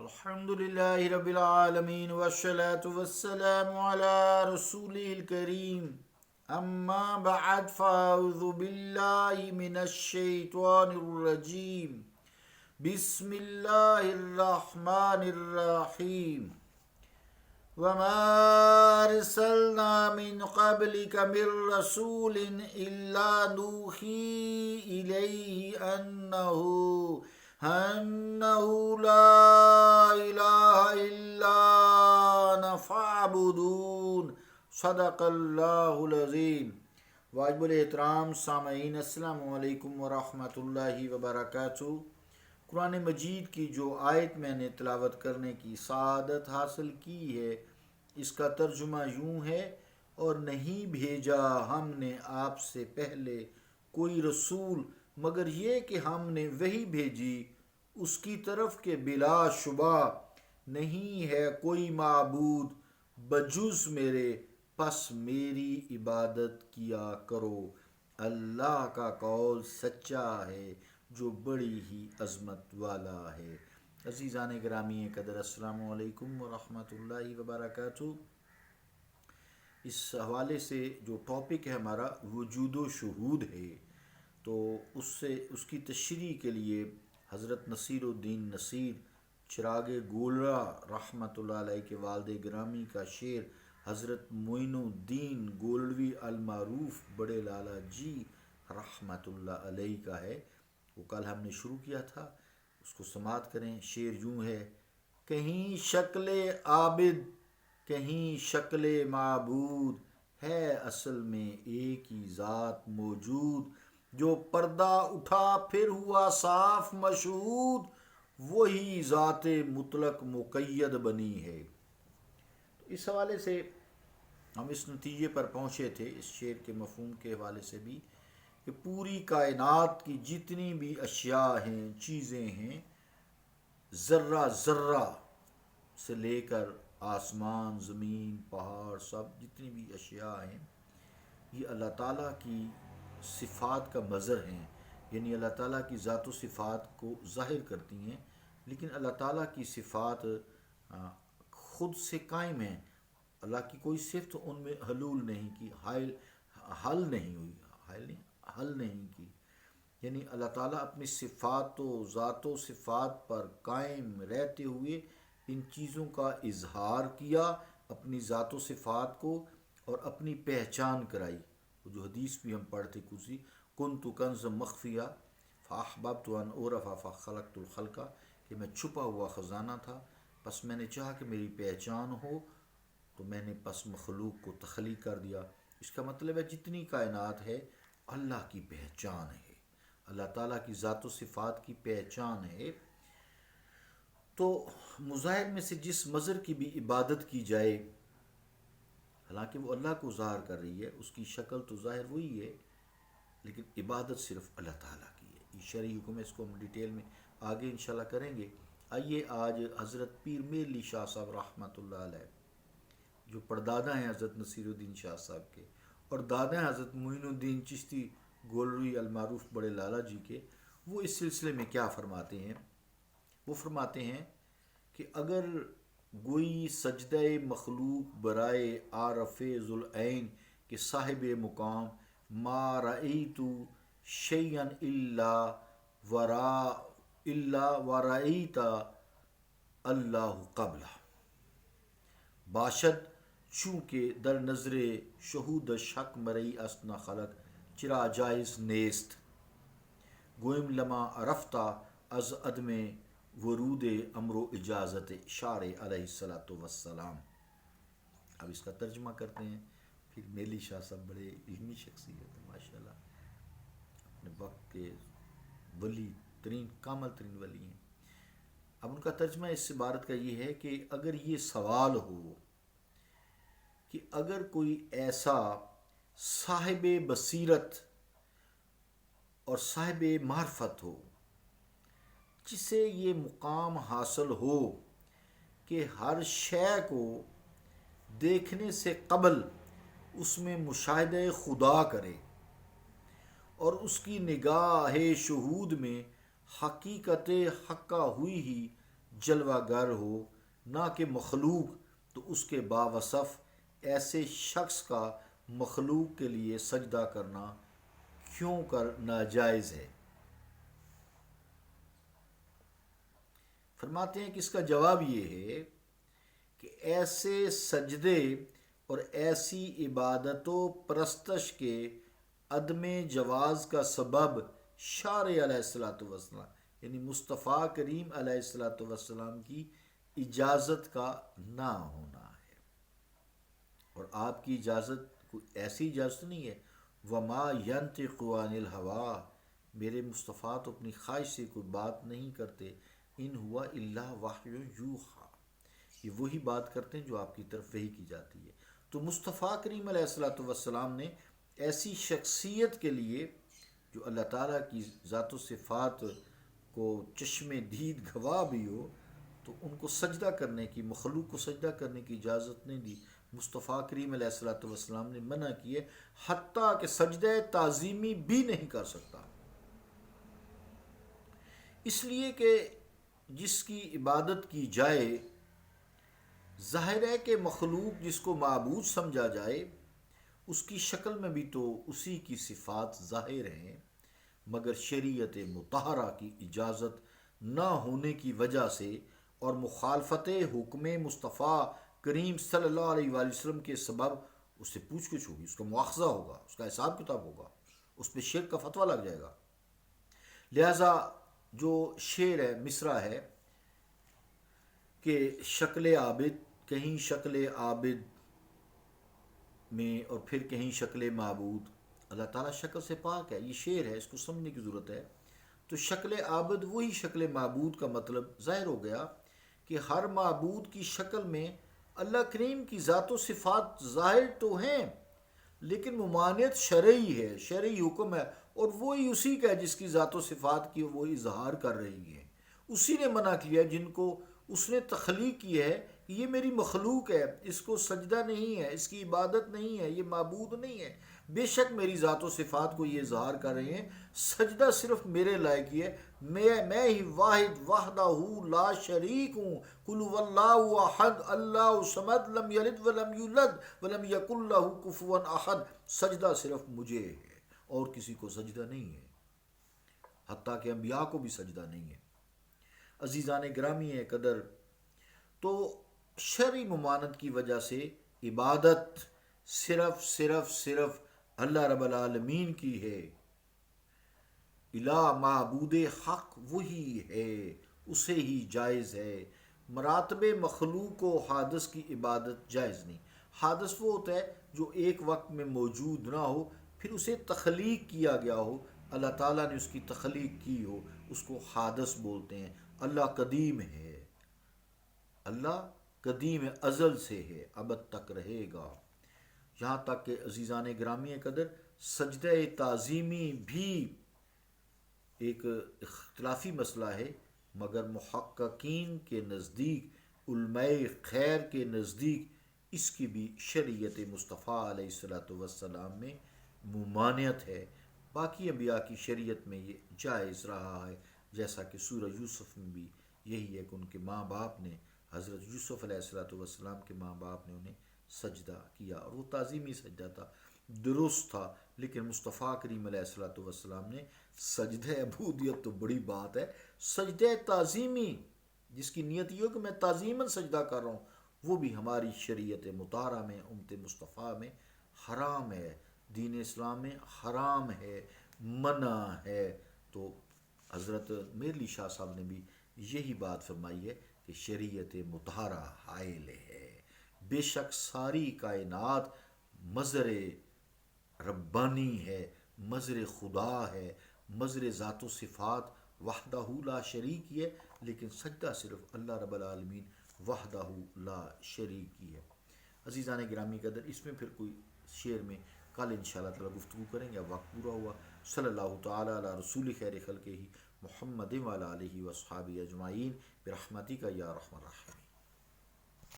الحمد لله رب العالمين والصلاة والسلام على رسوله الكريم أما بعد فأعوذ بالله من الشيطان الرجيم بسم الله الرحمن الرحيم وما أرسلنا من قبلك من رسول إلا نوحي إليه أنه لا إله إلا أنا فاعبدون صدق اللہ العظیم۔ واجب الاحترام سامعین، السلام علیکم ورحمۃ اللہ وبرکاتہ۔ قرآن مجید کی جو آیت میں نے تلاوت کرنے کی سعادت حاصل کی ہے، اس کا ترجمہ یوں ہے: اور نہیں بھیجا ہم نے آپ سے پہلے کوئی رسول مگر یہ کہ ہم نے وحی بھیجی اس کی طرف کہ بلا شبہ نہیں ہے کوئی معبود بجز میرے، پس میری عبادت کیا کرو۔ اللہ کا قول سچا ہے جو بڑی ہی عظمت والا ہے۔ عزیزان گرامی قدر، السلام علیکم ورحمۃ اللہ وبرکاتہ۔ اس حوالے سے جو ٹاپک ہے ہمارا وجود و شہود ہے، تو اس کی تشریح کے لیے حضرت نصیر الدین نصیر چراغ گولڑا رحمۃ اللہ علیہ کے والد گرامی کا شعر حضرت معین الدین گولڑوی المعروف بڑے لالا جی رحمۃ اللہ علیہ کا ہے، وہ کل ہم نے شروع کیا تھا، اس کو سماعت کریں۔ شعر یوں ہے: کہیں شکل عابد کہیں شکل معبود، ہے اصل میں ایک ہی ذات موجود، جو پردہ اٹھا پھر ہوا صاف مشہود، وہی ذات مطلق مقید بنی ہے۔ اس حوالے سے ہم اس نتیجے پر پہنچے تھے، اس شعر کے مفہوم کے حوالے سے بھی، کہ پوری کائنات کی جتنی بھی اشیاء ہیں، چیزیں ہیں، ذرہ ذرہ سے لے کر آسمان، زمین، پہاڑ، سب جتنی بھی اشیاء ہیں، یہ اللہ تعالیٰ کی صفات کا مظہر ہیں، یعنی اللہ تعالیٰ کی ذات و صفات کو ظاہر کرتی ہیں، لیکن اللہ تعالیٰ کی صفات خود سے قائم ہیں۔ اللہ کی کوئی صفت ان میں حلول نہیں کی، حل نہیں کی، یعنی اللہ تعالیٰ اپنی صفات و ذات و صفات پر قائم رہتے ہوئے ان چیزوں کا اظہار کیا، اپنی ذات و صفات کو، اور اپنی پہچان کرائی۔ وہ جو حدیث بھی ہم پڑھتے کسی کنت کنز مخفیہ فاحببت ان اعرف فخلقت الخلق، کہ میں چھپا ہوا خزانہ تھا، پس میں نے چاہا کہ میری پہچان ہو، تو میں نے پس مخلوق کو تخلیق کر دیا۔ اس کا مطلب ہے جتنی کائنات ہے اللہ کی پہچان ہے، اللہ تعالیٰ کی ذات و صفات کی پہچان ہے۔ تو مظاہر میں سے جس مظہر کی بھی عبادت کی جائے، حالانکہ وہ اللہ کو ظاہر کر رہی ہے، اس کی شکل تو ظاہر وہی ہے، لیکن عبادت صرف اللہ تعالیٰ کی ہے۔ یہ شرعی حکم ہے، اس کو ہم ڈیٹیل میں آگے انشاءاللہ کریں گے۔ آئیے آج حضرت پیر میر علی شاہ صاحب رحمۃ اللہ علیہ، جو پردادا ہیں حضرت نصیر الدین شاہ صاحب کے، اور دادا ہیں حضرت معین الدین چشتی گولڑوی المعروف بڑے لالا جی کے، وہ اس سلسلے میں کیا فرماتے ہیں؟ وہ فرماتے ہیں کہ اگر گوئی سجدہ مخلوق برائے عارف ذوالعین کے صاحب مقام، ما رأیت شیئا الا ورأیت اللہ قبلہ، باشد چونکہ در نظر شہود شک مرئی است نہ خلق، چرا جائز نیست گویم لما عرفتہ از عدم ورود امر و اجازت شارع علیہ الصلاۃ والسلام۔ اب اس کا ترجمہ کرتے ہیں۔ پھر میلی شاہ صاحب بڑے علمی شخصیت ہیں ماشاءاللہ، اپنے وقت کے ولی ترین، کامل ترین ولی ہیں۔ اب ان کا ترجمہ اس عبارت کا یہ ہے کہ اگر یہ سوال ہو کہ اگر کوئی ایسا صاحب بصیرت اور صاحب معرفت ہو جسے یہ مقام حاصل ہو کہ ہر شے کو دیکھنے سے قبل اس میں مشاہدہ خدا کرے، اور اس کی نگاہ شہود میں حقیقت حقہ ہوئی ہی جلوہ گر ہو، نہ کہ مخلوق، تو اس کے باوصف ایسے شخص کا مخلوق کے لیے سجدہ کرنا کیوں کر ناجائز ہے؟ فرماتے ہیں کہ اس کا جواب یہ ہے کہ ایسے سجدے اور ایسی عبادت و پرستش کے عدم جواز کا سبب شارع علیہ الصلوۃ والسلام یعنی مصطفیٰ کریم علیہ الصلوۃ والسلام کی اجازت کا نہ ہونا ہے، اور آپ کی اجازت کوئی ایسی اجازت نہیں ہے، وما ینطق عن الہوا، میرے مصطفیٰ تو اپنی خواہش سے کوئی بات نہیں کرتے، ان ہوا الا وحی یوحی، یہ وہی بات کرتے ہیں جو آپ کی طرف وحی کی جاتی ہے۔ تو مصطفیٰ کریم علیہ الصلوۃ والسلام نے ایسی شخصیت کے لیے جو اللہ تعالیٰ کی ذات و صفات کو چشم دید گواہ بھی ہو، تو ان کو سجدہ کرنے کی، مخلوق کو سجدہ کرنے کی اجازت نہیں دی۔ مصطفیٰ کریم علیہ الصلوۃ والسلام نے منع کیے، حتیٰ کہ سجدہ تعظیمی بھی نہیں کر سکتا، اس لیے کہ جس کی عبادت کی جائے، ظاہر ہے کہ مخلوق جس کو معبود سمجھا جائے اس کی شکل میں بھی تو اسی کی صفات ظاہر ہیں، مگر شریعت مطہرہ کی اجازت نہ ہونے کی وجہ سے اور مخالفت حکم مصطفیٰ کریم صلی اللہ علیہ وآلہ وسلم کے سبب اس سے پوچھ گچھ ہوگی، اس کا مواخذہ ہوگا، اس کا حساب کتاب ہوگا، اس پہ شرک کا فتویٰ لگ جائے گا۔ لہٰذا جو شعر ہے، مصرع ہے کہ شکل عابد، کہیں شکل عابد میں اور پھر کہیں شکل معبود، اللہ تعالیٰ شکل سے پاک ہے، یہ شعر ہے، اس کو سمجھنے کی ضرورت ہے۔ تو شکل عابد وہی شکل معبود کا مطلب ظاہر ہو گیا کہ ہر معبود کی شکل میں اللہ کریم کی ذات و صفات ظاہر تو ہیں، لیکن ممانعت شرعی ہے، شرعی حکم ہے، اور وہی اسی کا ہے جس کی ذات و صفات کی وہ اظہار کر رہی ہے، اسی نے منع کیا جن کو اس نے تخلیق کی ہے کہ یہ میری مخلوق ہے، اس کو سجدہ نہیں ہے، اس کی عبادت نہیں ہے، یہ معبود نہیں ہے، بے شک میری ذات و صفات کو یہ اظہار کر رہے ہیں، سجدہ صرف میرے لائق ہی ہے، میں ہی واحد وحدہ لا شریک ہوں، قل هو اللہ احد اللہ الصمد لم یلد ولم یولد ولم یکن لہ کفوا احد، سجدہ صرف مجھے ہے اور کسی کو سجدہ نہیں ہے، حتیٰ کہ انبیاء کو بھی سجدہ نہیں ہے۔ عزیزان گرامی ہے قدر، تو شرعی ممانعت کی وجہ سے عبادت صرف اللہ رب العالمین کی ہے، الہ معبود حق وہی ہے، اسے ہی جائز ہے۔ مراتب مخلوق و حادث کی عبادت جائز نہیں۔ حادث وہ ہوتا ہے جو ایک وقت میں موجود نہ ہو، پھر اسے تخلیق کیا گیا ہو، اللہ تعالیٰ نے اس کی تخلیق کی ہو، اس کو حادث بولتے ہیں۔ اللہ قدیم ہے، اللہ قدیم ازل سے ہے، ابد تک رہے گا، یہاں تک کہ عزیزان گرامی قدر سجدہ تعظیمی بھی ایک اختلافی مسئلہ ہے، مگر محققین کے نزدیک، علماء خیر کے نزدیک اس کی بھی شریعت مصطفیٰ علیہ الصلوۃ والسلام میں ممانعت ہے، باقی انبیاء کی شریعت میں یہ جائز رہا ہے، جیسا کہ سورہ یوسف میں بھی یہی ہے کہ ان کے ماں باپ نے، حضرت یوسف علیہ الصلوۃ والسلام کے ماں باپ نے انہیں سجدہ کیا، اور وہ تعظیمی سجدہ تھا، درست تھا، لیکن مصطفیٰ کریم علیہ الصلوۃ والسلام نے سجدہ عبودیت تو بڑی بات ہے، سجدہ تعظیمی جس کی نیت یہ ہو کہ میں تعظیماً سجدہ کر رہا ہوں، وہ بھی ہماری شریعت مطہرہ میں، امت مصطفیٰ میں حرام ہے، دین اسلام میں حرام ہے، منع ہے۔ تو حضرت میرلی شاہ صاحب نے بھی یہی بات فرمائی ہے کہ شریعت مطہرہ حائل ہے، بے شک ساری کائنات مظہر ربانی ہے، مظہر خدا ہے، مظہر ذات و صفات وحدہ لا شریک ہے، لیکن سجدہ صرف اللہ رب العالمین وحدہ لا شریک کی ہے۔ عزیزان گرامی قدر، اس میں پھر کوئی شعر میں کل انشاءاللہ تعالی گفتگو کریں گے، وقت پورا ہوا۔ صلی اللہ تعالی علی رسول خیر خلقہ محمد وعلی آلہ وصحبہ اجمعین برحمتک یا ارحم الراحمین۔